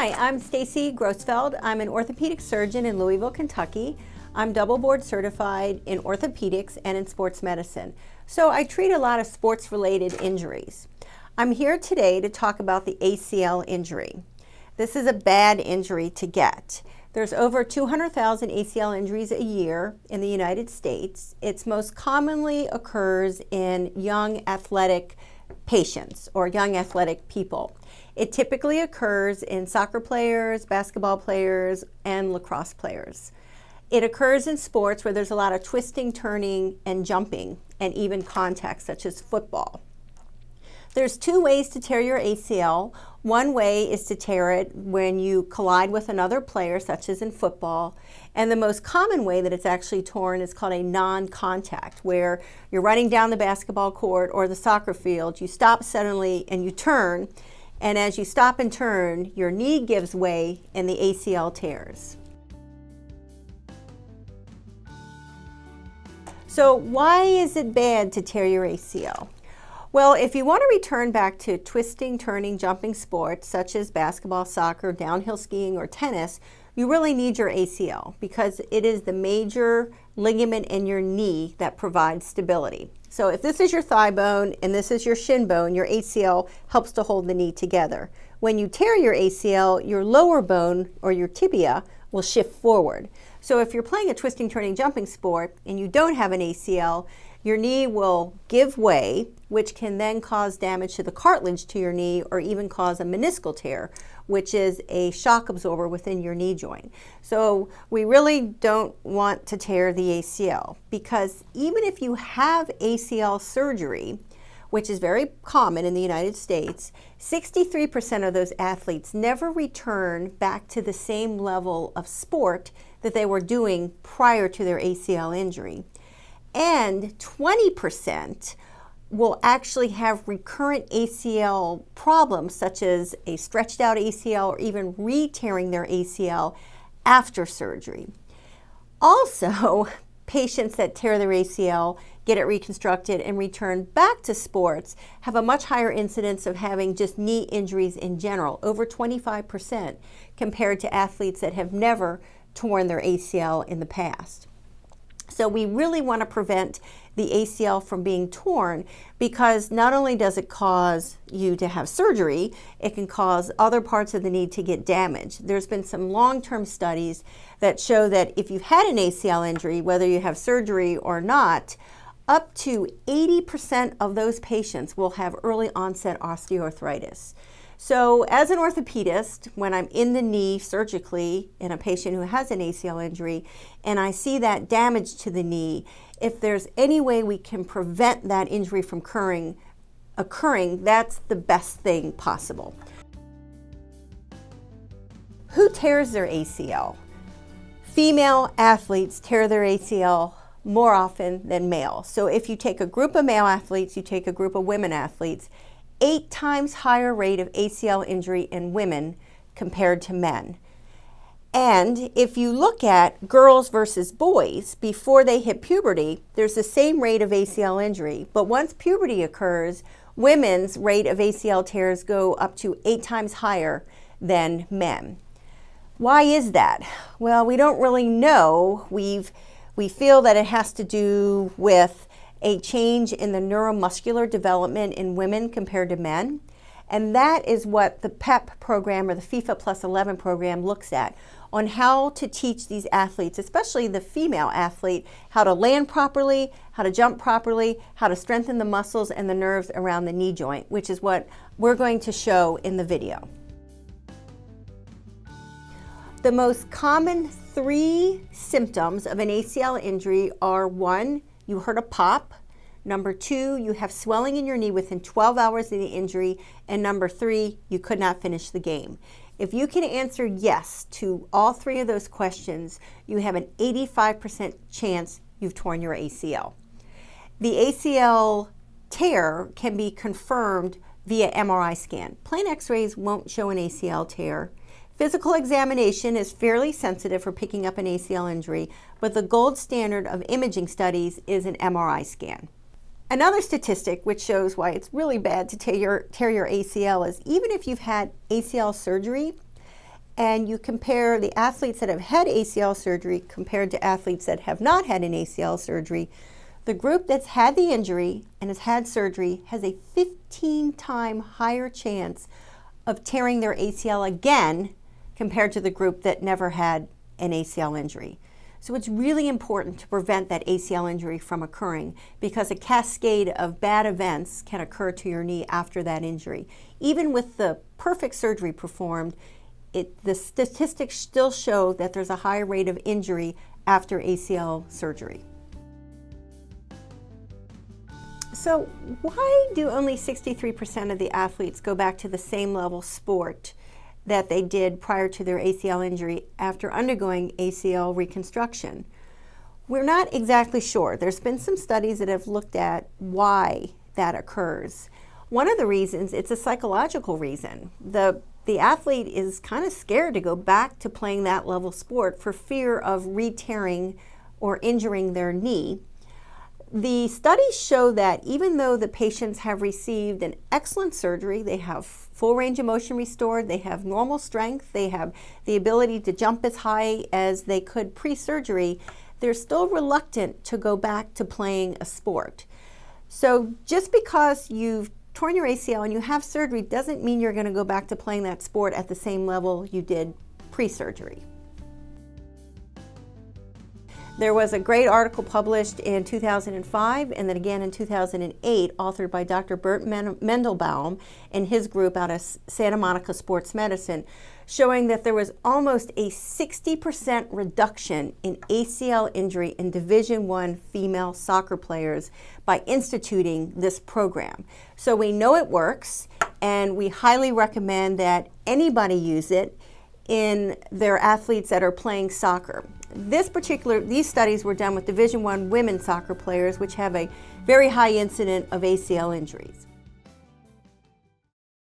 Hi, I'm Stacie Grossfeld. I'm an orthopedic surgeon in Louisville, Kentucky. I'm double board certified in orthopedics and in sports medicine. So I treat a lot of sports-related injuries. I'm here today to talk about the ACL injury. This is a bad injury to get. There's over 200,000 ACL injuries a year in the United States. It most commonly occurs in young athletic patients or young athletic people. It typically occurs in soccer players, basketball players, and lacrosse players. It occurs in sports where there's a lot of twisting, turning, and jumping, and even contact, such as football. There's two ways to tear your ACL. One way is to tear it when you collide with another player, such as in football. And the most common way that it's actually torn is called a non-contact, where you're running down the basketball court or the soccer field, you stop suddenly and you turn, and as you stop and turn, your knee gives way and the ACL tears. So why is it bad to tear your ACL? Well, if you want to return back to twisting, turning, jumping sports such as basketball, soccer, downhill skiing, or tennis, you really need your ACL because it is the major ligament in your knee that provides stability. So if this is your thigh bone and this is your shin bone, your ACL helps to hold the knee together. When you tear your ACL, your lower bone or your tibia will shift forward. So if you're playing a twisting, turning, jumping sport and you don't have an ACL, your knee will give way, which can then cause damage to the cartilage to your knee or even cause a meniscal tear, which is a shock absorber within your knee joint. So we really don't want to tear the ACL because even if you have ACL surgery, which is very common in the United States, 63% of those athletes never return back to the same level of sport that they were doing prior to their ACL injury. And 20% will actually have recurrent ACL problems, such as a stretched out ACL or even re-tearing their ACL after surgery. Also, patients that tear their ACL, get it reconstructed, and return back to sports have a much higher incidence of having just knee injuries in general, over 25%, compared to athletes that have never torn their ACL in the past. So we really want to prevent the ACL from being torn because not only does it cause you to have surgery, it can cause other parts of the knee to get damaged. There's been some long-term studies that show that if you've had an ACL injury, whether you have surgery or not, up to 80% of those patients will have early onset osteoarthritis. So as an orthopedist, when I'm in the knee surgically in a patient who has an ACL injury and I see that damage to the knee, if there's any way we can prevent that injury from occurring, that's the best thing possible. Who tears their ACL? Female athletes tear their ACL more often than male. So if you take a group of male athletes, you take a group of women athletes, 8 times higher rate of ACL injury in women compared to men. And if you look at girls versus boys, before they hit puberty, there's the same rate of ACL injury. But once puberty occurs, women's rate of ACL tears go up to 8 times higher than men. Why is that? Well, we don't really know. We feel that it has to do with a change in the neuromuscular development in women compared to men. And that is what the PEP program or the FIFA Plus 11 program looks at, on how to teach these athletes, especially the female athlete, how to land properly, how to jump properly, how to strengthen the muscles and the nerves around the knee joint, which is what we're going to show in the video. The most common 3 symptoms of an ACL injury are: 1, you heard a pop. Number 2, you have swelling in your knee within 12 hours of the injury. And number 3, you could not finish the game. If you can answer yes to all 3 of those questions, you have an 85% chance you've torn your ACL. The ACL tear can be confirmed via MRI scan. Plain x-rays won't show an ACL tear. Physical examination is fairly sensitive for picking up an ACL injury, but the gold standard of imaging studies is an MRI scan. Another statistic which shows why it's really bad to tear your ACL is even if you've had ACL surgery, and you compare the athletes that have had ACL surgery compared to athletes that have not had an ACL surgery, the group that's had the injury and has had surgery has a 15-time higher chance of tearing their ACL again compared to the group that never had an ACL injury. So it's really important to prevent that ACL injury from occurring, because a cascade of bad events can occur to your knee after that injury. Even with the perfect surgery performed, the statistics still show that there's a high rate of injury after ACL surgery. So why do only 63% of the athletes go back to the same level sport that they did prior to their ACL injury after undergoing ACL reconstruction? We're not exactly sure. There's been some studies that have looked at why that occurs. One of the reasons, it's a psychological reason. The athlete is kind of scared to go back to playing that level sport for fear of re-tearing or injuring their knee. The studies show that even though the patients have received an excellent surgery, they have full range of motion restored, they have normal strength, they have the ability to jump as high as they could pre-surgery, they're still reluctant to go back to playing a sport. So just because you've torn your ACL and you have surgery doesn't mean you're going to go back to playing that sport at the same level you did pre-surgery. There was a great article published in 2005 and then again in 2008, authored by Dr. Bert Mendelbaum and his group out of Santa Monica Sports Medicine, showing that there was almost a 60% reduction in ACL injury in Division I female soccer players by instituting this program. So we know it works, and we highly recommend that anybody use it in their athletes that are playing soccer. These studies were done with Division I women's soccer players, which have a very high incidence of ACL injuries.